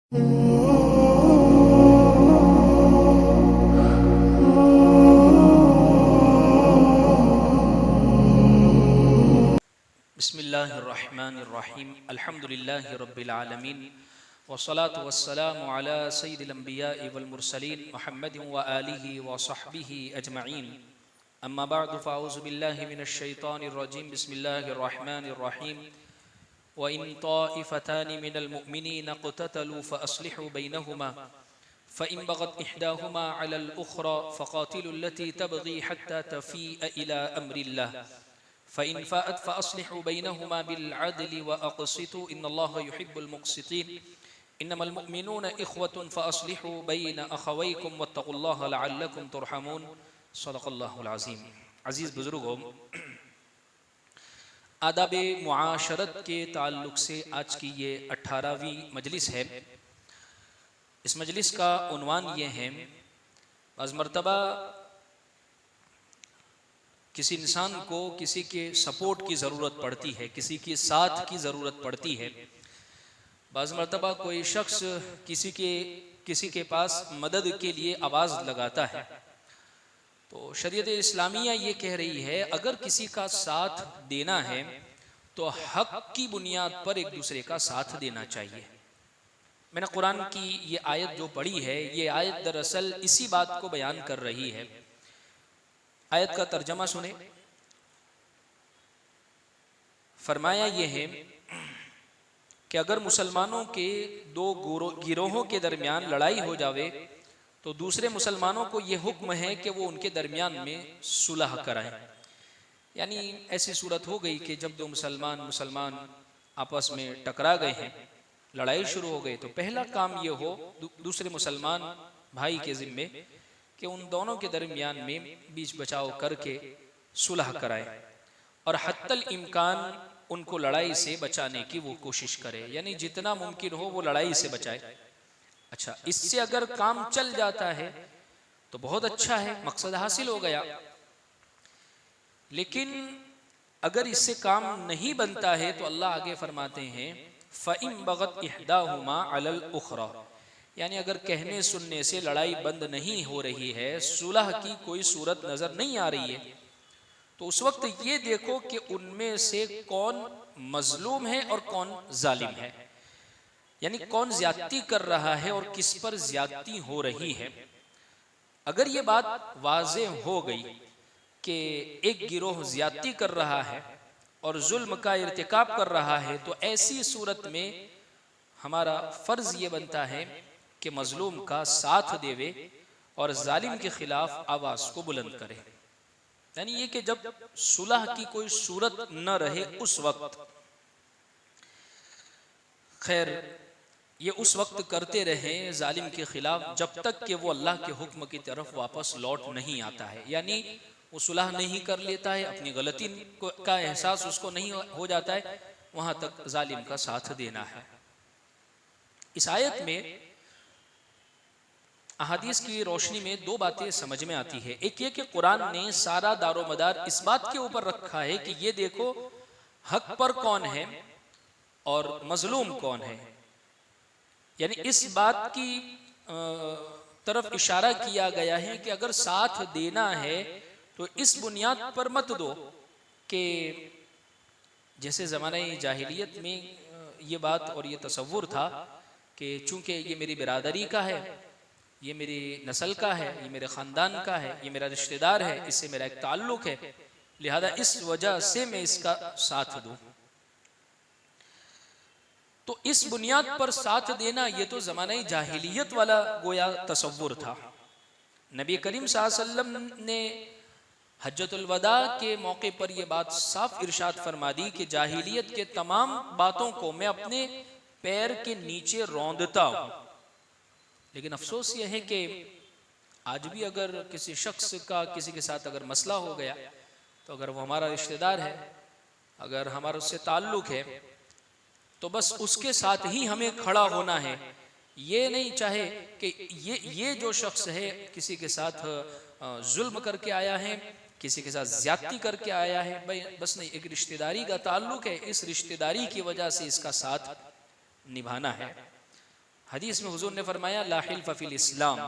बिस्मिल्लाहिर्रहमानिर्रहीम अल्हम्दुलिल्लाहि रब्बिल आलमीन वस्सलातु वस्सलामु अला सय्यिदिल अंबियाइ वल मुरसलीन मुहम्मदिन व आलिहि व सहबिहि अजमईन अम्मा बअदु फ़अऊज़ु बिल्लाहि मिनश शैतानिर रजीम बिस्मिल्लाहिर्रहमानिर्रहीम व इन ताइफ़तानि मिनल मुअ्मिनीना इक़्ततलू फ़अस्लिहू बैनहुमा फ़इन बग़त इहदाहुमा अलल उख़रा फ़क़ातिलुल लती तबग़ी हत्ता तफ़ीअ इला अम्रिल्लाह फ़इन फ़ाअत फ़अस्लिहू बैनहुमा बिल अदलि व अक़सितू इन्नल्लाह युहिब्बुल मुक़सितीन इन्नमल मुअ्मिनून इख़्वतुन फ़अस्लिहू बैन अख़वैकुम वत्तक़ुल्लाह लअल्लकुम तुरहमून। सदक़ल्लाहुल अज़ीम। अज़ीज़ बुज़ुर्गों, आदाब-ए मुआशरत के ताल्लुक़ से आज की ये 18वीं मजलिस है। इस मजलिस का उन्वान ये है, बाज़ मरतबा किसी इंसान को किसी के सपोर्ट की ज़रूरत पड़ती है, किसी के साथ की ज़रूरत पड़ती है। बाज़ मरतबा कोई शख्स किसी के पास मदद के लिए आवाज़ लगाता है, तो शरीयत इस्लामिया ये कह रही है अगर किसी का साथ देना है तो हक की बुनियाद पर एक दूसरे का साथ देना चाहिए। मैंने कुरान की ये आयत जो पढ़ी है, ये आयत दरअसल इसी बात को बयान कर रही है। आयत का तर्जमा सुने। फरमाया ये है कि अगर मुसलमानों के दो गिरोहों के दरमियान लड़ाई हो जावे तो दूसरे मुसलमानों को ये हुक्म है कि वो उनके दरमियान में सुलह कराएं। यानी ऐसी सूरत हो गई कि जब दो मुसलमान आपस में टकरा गए हैं, लड़ाई शुरू हो गई, तो पहला काम ये हो दूसरे मुसलमान भाई के जिम्मे कि उन दोनों के दरमियान में बीच बचाव करके सुलह कराए और हत्तल इम्कान उनको लड़ाई से बचाने की वो कोशिश करे, यानी जितना मुमकिन हो वो लड़ाई से बचाए। अच्छा, इससे अगर काम चल जाता है तो बहुत अच्छा है, मकसद हासिल हो गया। लेकिन अगर इससे काम नहीं बनता है तो अल्लाह आगे फरमाते हैं फ़इन बग़त इहदाहुमा अलल उख़रा, यानी अगर कहने सुनने से लड़ाई बंद नहीं हो रही है, सुलह की कोई सूरत नजर नहीं आ रही है, तो उस वक्त ये देखो कि उनमें से कौन मजलूम है और कौन जालिम है, यानी कौन ज्यादती कर रहा है और किस पर ज्यादती हो रही है। अगर ये बात वाज़े हो गई कि एक गिरोह ज्यादती कर रहा है और जुल्म का इर्तिकाब कर रहा है, तो ऐसी सूरत में हमारा फर्ज ये बनता है कि मजलूम का साथ देवे और जालिम के खिलाफ आवाज को बुलंद करे। यानी ये कि जब सुलह की कोई सूरत न रहे उस वक्त, खैर ये उस वक्त करते रहे जालिम के खिलाफ जब तक कि वो अल्लाह के हुक्म की तरफ वापस लौट नहीं आता है, यानी वो सुलह नहीं कर लेता है, अपनी गलती का एहसास उसको नहीं हो जाता है, वहां तक जालिम का साथ देना है। इस आयत में अहादीस की रोशनी में दो बातें समझ में आती है। एक ये कि कुरान ने सारा दारोमदार इस बात के ऊपर रखा है कि ये देखो हक पर कौन है और मजलूम कौन है, यानी इस बात की तरफ इशारा किया गया है कि अगर साथ देना है तो इस बुनियाद पर मत दो कि जैसे ज़माने जाहिलियत में ये बात और ये तसव्वुर था कि चूंकि ये मेरी बिरादरी का है, ये मेरी नस्ल का है, ये मेरे ख़ानदान का है, ये मेरा रिश्तेदार है, इससे मेरा एक ताल्लुक है, लिहाजा इस वजह से मैं इसका साथ दूं। तो इस बुनियाद पर साथ देना ये तो ज़माने जाहिलियत वाला गोया तसव्वुर था। नबी करीम सल्लल्लाहु अलैहि वसल्लम ने हज्जतुल वदा के मौके पर यह बात साफ इरशाद फरमा दी कि जाहिलियत के तमाम बातों को मैं अपने पैर के नीचे रौंदता हूं। लेकिन अफसोस यह है कि आज भी अगर किसी शख्स का किसी के साथ अगर मसला हो गया, तो अगर वो हमारा रिश्तेदार है, अगर हमारा उससे ताल्लुक है, तो बस उसके साथ ही हमें खड़ा होना है। ये नहीं चाहे कि ये जो शख्स है किसी के साथ जुल्म करके आया है, किसी के साथ ज्यादती करके आया है, भाई बस नहीं, एक रिश्तेदारी का ताल्लुक है, इस रिश्तेदारी की वजह से इसका साथ निभाना है। हदीस में हुजूर ने फरमाया ला हिल्फ फिल इस्लाम,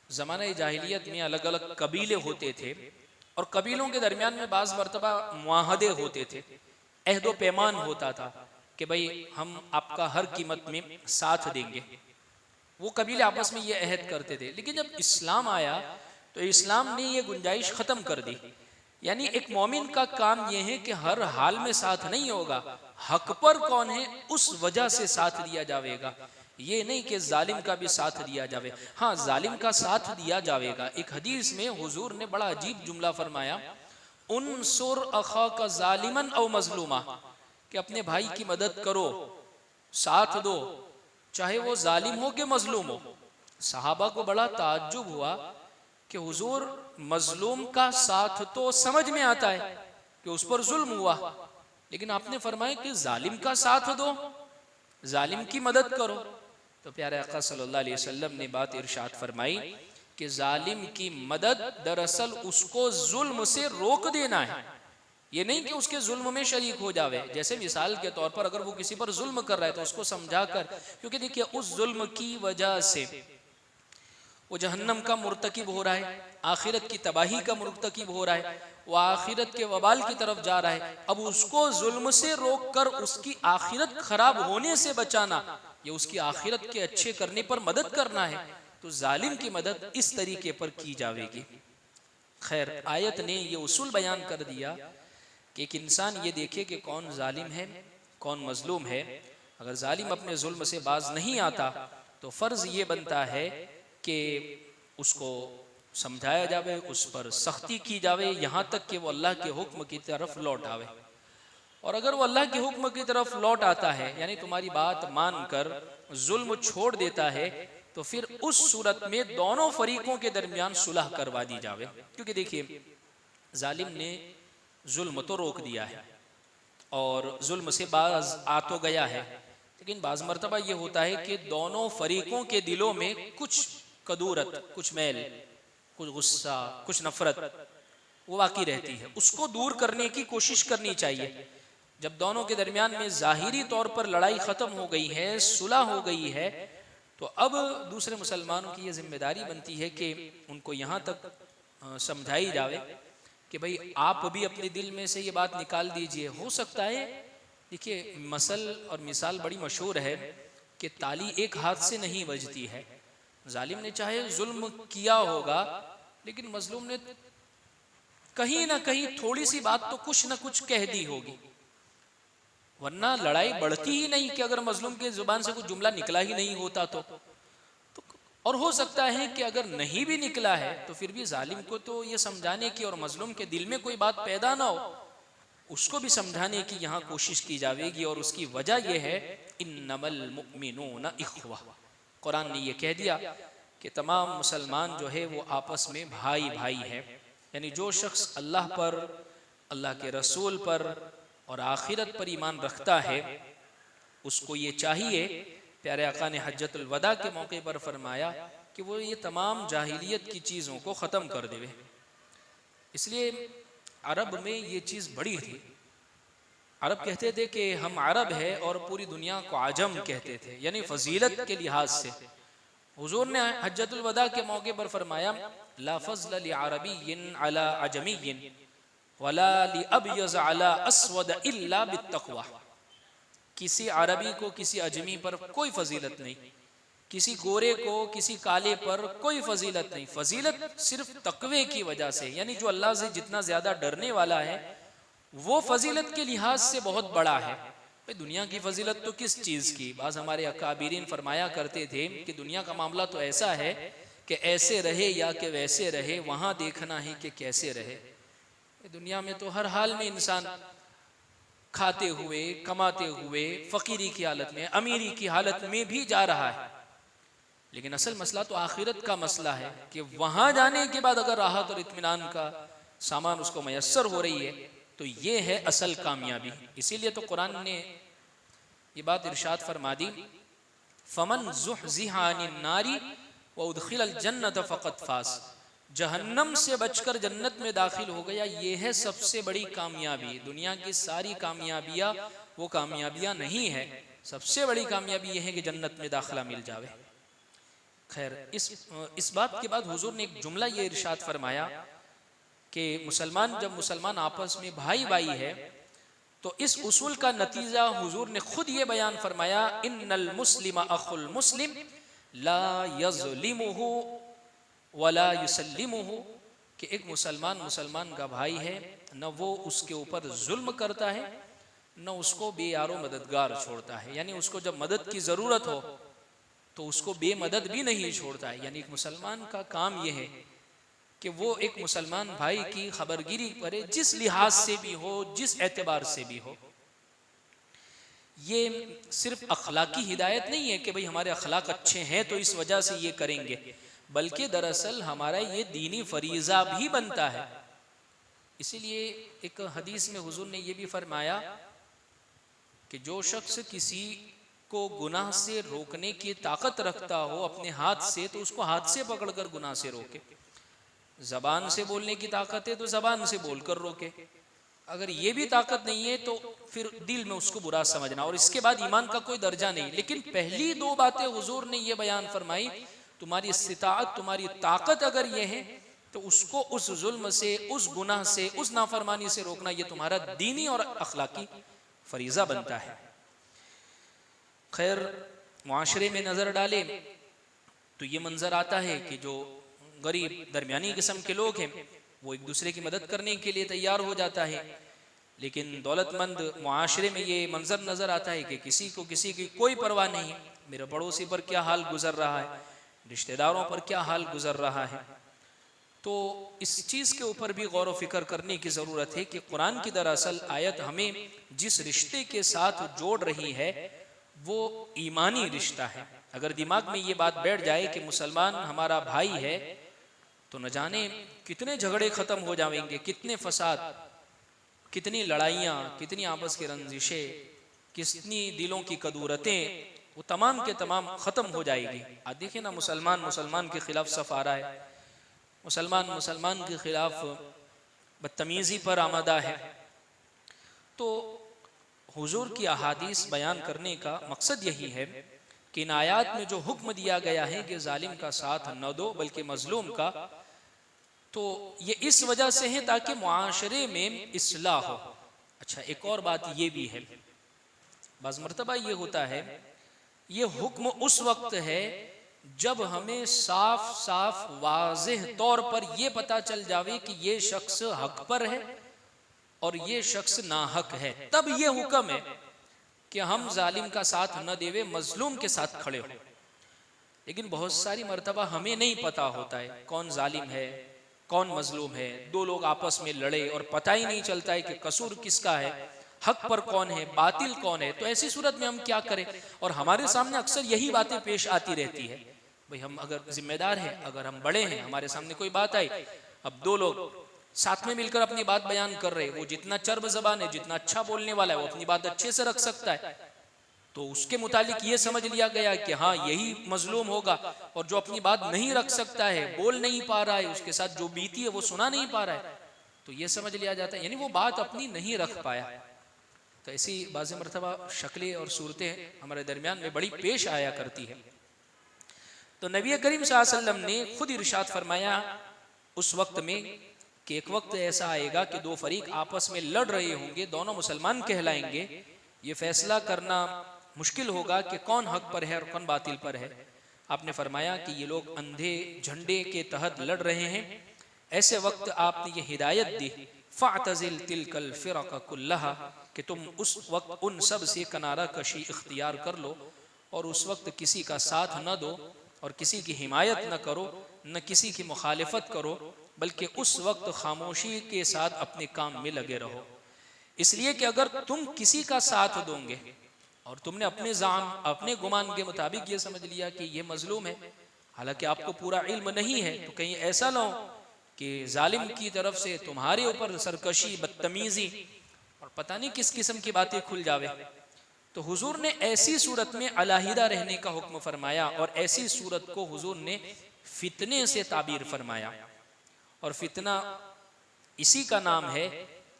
ज़माने जाहिलियत में अलग अलग कबीले होते थे और कबीलों के दरमियान में बाज़ मरतबा मुआहदे होते थे, अहदो पैमान होता था कि भाई हम आपका हर कीमत में साथ देंगे। वो कबीले आपस में ये अहद करते थे। लेकिन जब इस्लाम आया तो इस्लाम ने ये गुंजाइश ख़त्म कर दी। यानी एक मोमिन का काम यह है कि हर हाल में साथ नहीं होगा, हक पर कौन है उस वजह से साथ दिया जाएगा। ये नहीं कि जालिम का भी साथ दिया जावे। हाँ, जालिम का साथ दिया जाएगा। एक हदीस में हुजूर ने बड़ा अजीब जुमला फरमाया, उनसुर अखा का जालिमन औ मजलूमा, कि अपने भाई की मदद करो, साथ दो, चाहे वो जालिम हो कि मजलूम हो। सहाबा को बड़ा ताज्जुब हुआ कि हुजूर मजलूम का साथ तो समझ में आता है कि उस पर जुल्म हुआ, लेकिन आपने फरमाया कि जालिम का साथ दो, जालिम की मदद करो। तो प्यारे आका सल्लल्लाहु अलैहि वसल्लम ने बात इरशाद फरमाई कि जालिम की मदद दरअसल उसको जुल्म से रोक देना है, ये नहीं कि उसके जुल्म में शरीक हो जावे। जैसे मिसाल के तौर पर अगर वो किसी पर जुल्म कर रहा है तो उसको समझा कर, क्योंकि देखिए उस जुल्म की वजह से वो जहन्नम का मुर्तकिब हो रहा है, आखिरत की तबाही का मुर्तकिब हो रहा है, वो आखिरत के वबाल की तरफ जा रहा है। अब उसको जुल्म से रोक कर उसकी आखिरत खराब होने से बचाना, ये उसकी आखिरत के अच्छे करने पर मदद करना है, तो जालिम की मदद इस तरीके पर की जाएगी। खैर, आयत ने ये उसूल बयान कर दिया कि एक इंसान ये देखे कि कौन जालिम है कौन मजलूम है। अगर जालिम अपने जुल्म से बाज नहीं आता तो फ़र्ज ये बनता है कि उसको समझाया जावे, उस पर सख्ती की जावे, यहाँ तक कि वो अल्लाह के हुक्म की तरफ लौट आवे। और अगर वो अल्लाह के हुक्म की तरफ लौट आता है, यानी तुम्हारी बात मानकर जुल्म छोड़ देता है, तो फिर उस सूरत में दोनों फरीकों के दरमियान सुलह करवा दी जावे। क्योंकि देखिए जालिम ने जुल्म तो रोक दिया है और जुल्म से बाज आ तो गया है, लेकिन बाज मरतबा ये होता है कि दोनों फरीकों के दिलों में कुछ कदूरत, कुछ मैल, कुछ गुस्सा, कुछ नफरत वो बाकी रहती है। उसको दूर करने की कोशिश करनी चाहिए। जब दोनों के दरमियान में जाहिरी तौर पर लड़ाई ख़त्म हो गई है, सुलह हो गई है, तो अब दूसरे मुसलमानों की ये जिम्मेदारी बनती है कि उनको यहाँ तक समझाई जावे कि भाई आप भी अपने दिल में से ये बात निकाल दीजिए। हो सकता है, देखिए मसल और मिसाल बड़ी मशहूर है कि ताली एक हाथ से नहीं बजती है। जालिम ने चाहे जुल्म किया होगा, लेकिन मजलूम ने कहीं ना कहीं थोड़ी सी बात तो कुछ ना कुछ कह दी होगी, वरना लड़ाई बढ़ती ही नहीं कि अगर मजलूम के जुबान से कुछ जुमला निकला ही नहीं होता तो और हो सकता है कि अगर नहीं भी निकला है तो फिर भी जालिम को तो ये समझाने की और मजलूम के दिल में कोई बात पैदा ना हो, उसको भी समझाने की यहाँ कोशिश की जाएगी। और उसकी वजह यह है इन्नमल मुमिनूना इख्वा, कुरान ने ये कह दिया कि तमाम मुसलमान जो है वो आपस में भाई भाई है। यानी जो शख्स अल्लाह पर, अल्लाह के रसूल पर और आखिरत पर ईमान रखता है, उसको ये चाहिए, प्यारे आका ने हज्जतुल वदा के मौके पर फरमाया कि वो ये तमाम जाहिलियत की चीज़ों को ख़त्म कर देवे। इसलिए अरब में ये चीज़ बड़ी थी। अरब कहते थे कि हम अरब है और पूरी दुनिया को आजम कहते थे, यानी फजीलत के लिहाज से। हुजूर ने हज्जतुल वदा के मौके पर फरमाया ला फज़्ल लि अरबिय्यिन अला अजमिय्यिन वला लि अबयज़ अला अस्वद इल्ला बित्तक़वा। किसी अरबी को किसी अजमी पर कोई फजीलत नहीं, किसी गोरे को किसी काले पर कोई फजीलत नहीं। फजीलत सिर्फ तकवे की वजह से, यानी जो अल्लाह से जितना ज्यादा डरने वाला है वो फजीलत के लिहाज से बहुत बड़ा है। भाई दुनिया की फजीलत तो किस चीज़ की, बाज़ हमारे अकाबिरीन फरमाया करते थे कि दुनिया का मामला तो ऐसा है कि ऐसे रहे या कि वैसे रहे, वहाँ देखना है कि कैसे रहे। दुनिया में तो हर हाल में इंसान खाते हुए, कमाते हुए, फकीरी की हालत में, अमीरी की हालत में भी जा रहा है, लेकिन असल मसला तो आखिरत का मसला है कि वहां जाने के बाद अगर राहत और इत्मीनान का सामान उसको मयस्सर हो रही है तो ये है असल कामयाबी। इसीलिए तो कुरान ने ये बात इरशाद फरमा दी, फमन ज़ुहज़िहा अनिन नारी व उदखिलल जन्नत फ़क़द फ़ाज़, जहन्नम से बचकर जन्नत में दाखिल हो गया, ये है सबसे बड़ी कामयाबी। दुनिया की सारी कामयाबियाँ वो कामयाबियाँ नहीं है, सबसे बड़ी कामयाबी यह है कि जन्नत में दाखिला मिल जावे। खैर, इस बात के बाद हुजूर ने एक जुमला ये इरशाद फरमाया कि जब मुसलमान आपस में भाई भाई है तो इस उसूल का नतीजा हुजूर ने खुद ये बयान फरमाया, इन्नल मुस्लिम अखुल मुस्लिम ला यज़लिमुहु वला युसल्लिमुहु, कि एक मुसलमान का भाई है, न वो उसके ऊपर जुल्म करता है न उसको बेयारो मददगार छोड़ता है। यानी उसको जब मदद की ज़रूरत हो तो उसको बेमदद भी नहीं छोड़ता है। यानी एक मुसलमान का काम यह है कि वो एक मुसलमान भाई की खबरगिरी करे, जिस लिहाज से भी हो, जिस एतबार से भी हो। ये सिर्फ अखलाकी हिदायत नहीं है कि भाई हमारे अखलाक अच्छे हैं तो इस वजह से ये करेंगे, बल्कि दरअसल हमारा ये दीनी फरीज़ा भी बनता है। इसीलिए एक हदीस में हुजूर ने ये भी फरमाया कि जो शख्स किसी को गुनाह से रोकने की ताकत रखता हो अपने हाथ से, तो उसको हाथ से पकड़कर गुनाह से रोके। जबान से बोलने की ताकत है तो जबान से बोलकर रोके। अगर ये भी ताकत नहीं है तो फिर दिल में उसको बुरा समझना, और इसके बाद ईमान का कोई दर्जा नहीं। लेकिन पहली दो बातें हुजूर ने ये बयान फरमाई, तुम्हारी इस्तिताअत, तुम्हारी ताकत अगर ये है तो उसको उस जुल्म से, उस गुनाह से, उस नाफरमानी से रोकना, ये तुम्हारा दीनी और अखलाकी फरीज़ा बनता है। खैर, मुआशरे में नज़र डाले तो ये मंजर आता है कि जो गरीब दरमियानी किस्म के लोग हैं वो एक दूसरे की मदद करने के लिए तैयार हो जाता है, लेकिन दौलतमंद मुआशरे में ये मंजर नज़र आता है कि किसी को किसी की कोई परवाह नहीं। मेरे पड़ोसी पर क्या हाल गुजर रहा है, रिश्तेदारों पर क्या हाल गुजर रहा है। तो इस चीज़ के ऊपर भी गौर व फिक्र करने की ज़रूरत है कि कुरान की दरअसल आयत हमें जिस रिश्ते के साथ जोड़ रही है वो ईमानी रिश्ता है। अगर दिमाग में ये बात बैठ जाए कि मुसलमान हमारा भाई है तो न जाने कितने झगड़े ख़त्म हो जाएंगे, कितने फसाद, कितनी लड़ाइयाँ, कितनी आपस की रंजिशें, कितनी दिलों की कदूरतें, वो तमाम के तमाम ख़त्म हो जाएगी। आज देखिए ना, मुसलमान के ख़िलाफ़ सफ़ आ रहा है, मुसलमान के ख़िलाफ़ बदतमीज़ी पर आमादा है। तो हुजूर की अहादीस बयान करने का मकसद यही है कि इन आयात में जो हुक्म दिया गया है कि जालिम का साथ न दो बल्कि मजलूम का, तो ये इस वजह से है ताकि मुआशरे में इस्लाह हो। अच्छा, एक और बात ये भी है, बाज़ मरतबा ये होता है, ये हुक्म उस वक्त है जब हमें साफ साफ वाज़ेह तौर पर यह पता चल जावे कि ये शख्स हक पर है और ये शख्स नाहक है, तब ये हुक्म है कि हम जालिम का साथ न देवे, मजलूम के साथ खड़े हो। लेकिन बहुत सारी मर्तबा हमें नहीं पता होता है कौन जालिम है कौन मजलूम है। दो लोग आपस में लड़े और पता ही नहीं चलता है कि कसूर किसका है, हक पर कौन है, बातिल कौन है। तो ऐसी सूरत में हम क्या करें? और हमारे सामने अक्सर यही बातें पेश आती रहती है। भाई हम अगर जिम्मेदार हैं, अगर हम बड़े हैं, हमारे सामने कोई बात आई, अब दो लोग साथ में मिलकर अपनी बात बयान कर रहे, वो जितना चर्ब जबान है, जितना अच्छा बोलने वाला है, वो अपनी बात अच्छे से रख सकता है, तो उसके मुतालिक ये समझ लिया गया कि हाँ यही मजलूम होगा। और जो अपनी बात नहीं रख सकता है, बोल नहीं पा रहा है, उसके साथ जो बीती है वो सुना नहीं पा रहा है, तो ये समझ लिया जाता है यानी वो बात अपनी नहीं रख पाया। तो ऐसी बाज़ मरतबा शक्लें और सूरतें हमारे दरमियान में बड़ी पेश आया करती है। तो नबी करीम सल्लल्लाहु अलैहि वसल्लम ने खुद इरशाद फरमाया उस वक्त में कि एक वक्त ऐसा आएगा कि दो फरीक आपस में लड़ रहे होंगे, दोनों मुसलमान कहलाएंगे, ये फैसला करना मुश्किल होगा कि कौन हक पर है और कौन बातिल पर है। आपने फरमाया कि ये लोग अंधे झंडे के तहत लड़ रहे हैं। ऐसे वक्त आपने ये हिदायत दी, फ़अतज़िल तिलकल फ़िरक़ कुल्लहा, कि तुम उस वक्त उन सब से किनारा कशी इख्तियार कर लो और उस वक्त किसी का साथ न दो और किसी की हिमायत न करो, न किसी की मुखालिफत करो, बल्कि उस वक्त खामोशी के साथ अपने काम में लगे रहो। इसलिए कि अगर तुम किसी का साथ दोगे और तुमने अपने गुमान के मुताबिक ये समझ लिया कि ये मजलूम है, हालांकि आपको पूरा इल्म नहीं है, तो कहीं ऐसा ना हो कि जालिम की तरफ से तुम्हारे ऊपर सरकशी, बदतमीजी और पता नहीं किस किस्म की बातें खुल जावे। तो हुजूर ने ऐसी सूरत में अलहदा रहने का हुक्म फरमाया और ऐसी सूरत को हुजूर ने फितने से ताबीर फरमाया। और फितना इसी का नाम है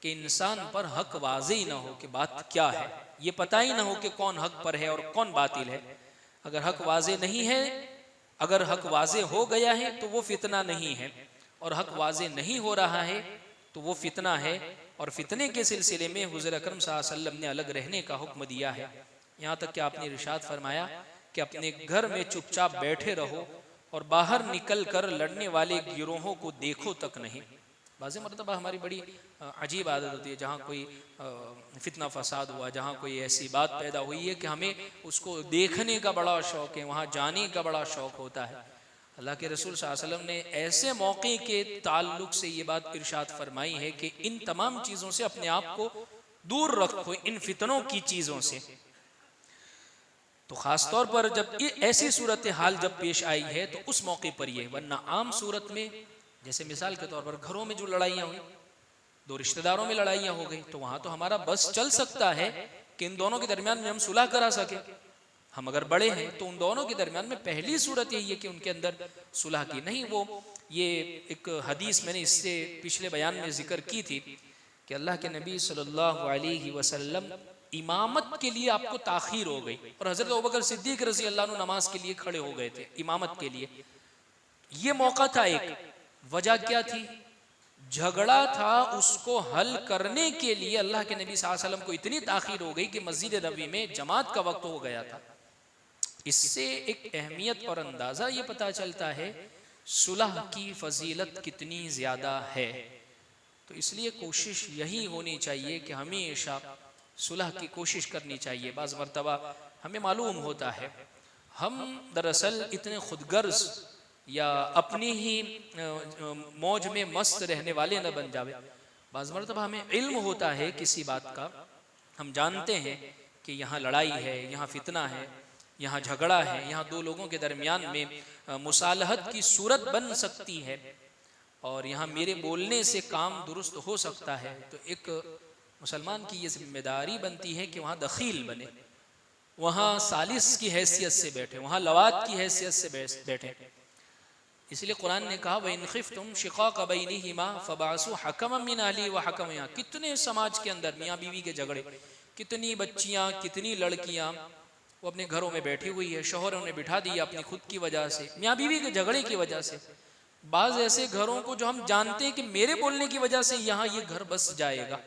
कि इंसान पर हक वाज़ेह न हो कि बात क्या है। ये पता ही ना हो कि कौन हक पर है और कौन बातिल है। अगर हक वाजे नहीं है, अगर हक वाजे हो गया है तो वो फितना नहीं है, और हक वाजे नहीं हो रहा है तो वो फितना है। और फितने के सिलसिले में हुज़ूर अकरम सल्लल्लाहु अलैहि वसल्लम ने अलग रहने का हुक्म दिया है। यहाँ तक कि आपने इरशाद फरमाया कि अपने घर में चुपचाप बैठे रहो और बाहर निकल कर लड़ने वाले गिरोहों को देखो तक नहीं। बाज़ मरतबा हमारी बड़ी अजीब आदत होती है, जहाँ कोई फितना फसाद हुआ, जहाँ कोई ऐसी बात पैदा हुई है कि हमें उसको देखने का बड़ा शौक़ है, वहाँ जाने का बड़ा शौक़ होता है। अल्लाह के रसूल सल्लल्लाहु अलैहि वसल्लम ने ऐसे मौके के ताल्लुक से ये बात इरशाद फरमाई है कि इन तमाम चीज़ों से अपने आप को दूर रखो, इन फितनों की चीज़ों से। तो ख़ास तौर पर जब ये ऐसी सूरत हाल जब पेश आई है तो उस मौके पर ये, वरना आम सूरत में जैसे मिसाल के तौर पर घरों में जो लड़ाइयाँ हुई, दो रिश्तेदारों में लड़ाइयाँ हो गई, तो वहाँ तो हमारा बस चल सकता है कि इन दोनों के दरमियान में हम सुलह करा सके। हम अगर बड़े हैं तो उन दोनों के दरमियान में पहली सूरत यही है कि उनके अंदर सुलह की। नहीं, वो ये एक हदीस मैंने इससे पिछले बयान में जिक्र की थी कि अल्लाह के नबी सल्लल्लाहु अलैहि वसल्लम इमामत के लिए आपको ताखीर हो गई और हज़रत अबू बकर सिद्दीक रज़ी अल्लाह अन्हु नमाज के लिए खड़े हो गए थे इमामत के लिए। ये मौका था एक, वजह क्या थी? झगड़ा था, उसको हल करने के लिए अल्लाह के नबी सल्लल्लाहु अलैहि वसल्लम को इतनी ताखीर हो गई कि मस्जिद नबवी में जमात का वक्त हो गया था। इससे एक अहमियत और अंदाज़ा ये पता चलता है सुलह की फजीलत कितनी ज़्यादा है। तो इसलिए कोशिश यही होनी चाहिए कि हमेशा सुलह की कोशिश करनी चाहिए। बाज़ मरतबा हमें मालूम होता है हम दरअसल इतने खुदगर्ज या अपनी ही मौज में मस्त रहने वाले न बन जावे। बाज़ मरतबा हमें इल्म होता है किसी बात का, हम जानते हैं कि यहाँ लड़ाई है, यहाँ फितना है, यहाँ झगड़ा है, यहाँ दो लोगों के दरमियान में मुसालहत की सूरत बन सकती है और यहाँ मेरे बोलने से काम दुरुस्त हो सकता है। तो एक मुसलमान की ये जिम्मेदारी बनती है कि वहाँ दखील बने, वहाँ सालिस की हैसियत से बैठे, वहाँ लवात की हैसियत से बैठे। इसलिए कुरान ने कहा व इन खिफ्तुम शिक़ाक़ बैनिहिमा फ़बाअसू हकमम मिन अहलिही व हकमम। यहाँ कितने समाज के अंदर मियाँ बीवी के झगड़े, कितनी बच्चियाँ, कितनी लड़कियाँ वो अपने घरों में बैठी हुई है, शौहर उन्हें बिठा दिया अपनी खुद की वजह से, मियाँ बीवी के झगड़े की वजह से। बाज़ ऐसे घरों को जो हम जानते हैं कि मेरे बोलने की वजह से यहाँ ये घर बस जाएगा,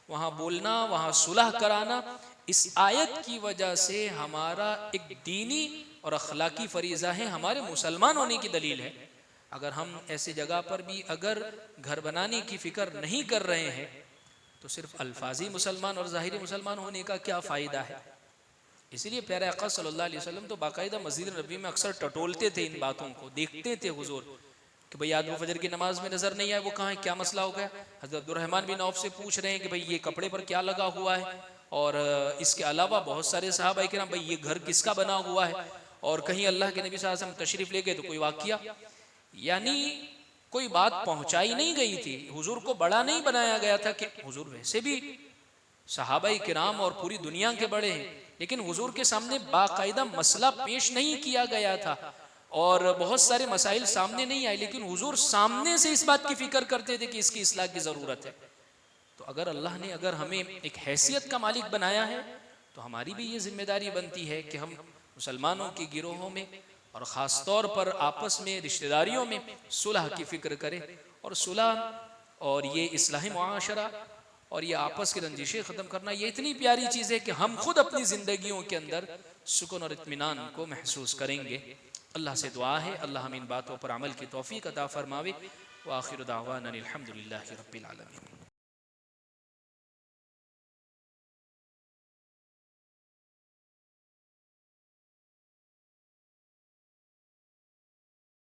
वहाँ बोलना, वहाँ सुलह कराना, इस आयत की वजह से हमारा एक दीनी और अखलाकी फरीज़ा है, हमारे मुसलमान होने की दलील है। अगर हम ऐसी जगह पर भी अगर घर बनाने की फ़िक्र नहीं कर रहे हैं तो सिर्फ अल्फाजी मुसलमान और ज़ाहिरी मुसलमान होने का क्या फ़ायदा है। इसीलिए प्यारे आका सल्लल्लाहु अलैहि वसल्लम तो बाकायदा मस्जिद नबवी में अक्सर टटोलते थे, इन बातों को देखते थे हुजूर कि भाई आज वो फजर की नमाज में नजर नहीं आए, वो कहाँ है, क्या मसला हो गया। हज़रत अब्दुर्रहमान बिन औफ से पूछ रहे हैं कि भाई ये कपड़े पर क्या लगा हुआ है, और इसके अलावा बहुत सारे सहाबा किराम, भाई ये घर किसका बना हुआ है, और कहीं अल्लाह के नबी सल्लल्लाहु अलैहि वसल्लम तशरीफ ले गए तो कोई वाक़िया, यानी कोई बात पहुंचाई नहीं गई थी। हुजूर को बड़ा नहीं बनाया गया था कि हुजूर वैसे भी सहाबाई किराम और पूरी दुनिया के बड़े हैं, लेकिन हुजूर के सामने बाकायदा मसला पेश नहीं किया गया था और बहुत सारे मसाइल सामने नहीं आए, लेकिन हुजूर सामने से इस बात की फिक्र करते थे कि इसकी इस्लाह की ज़रूरत है। तो अगर अल्लाह ने अगर हमें एक हैसियत का मालिक बनाया है तो हमारी भी ये जिम्मेदारी बनती है कि हम मुसलमानों के गिरोहों में और ख़ास तौर पर आपस में रिश्तेदारियों में सुलह की फ़िक्र करें। और सुलह और ये इस्लाही मुआशरा और ये आपस की रंजिशें ख़त्म करना, ये इतनी प्यारी चीज़ है कि हम खुद अपनी ज़िंदगियों के अंदर सुकून और इत्मीनान को महसूस करेंगे। अल्लाह से दुआ है अल्लाह हम इन बातों पर अमल की तौफ़ीक़ अता फ़रमावे। व आखिर दावाना अनिल हम्दुलिल्लाहि रब्बिल आलमीन।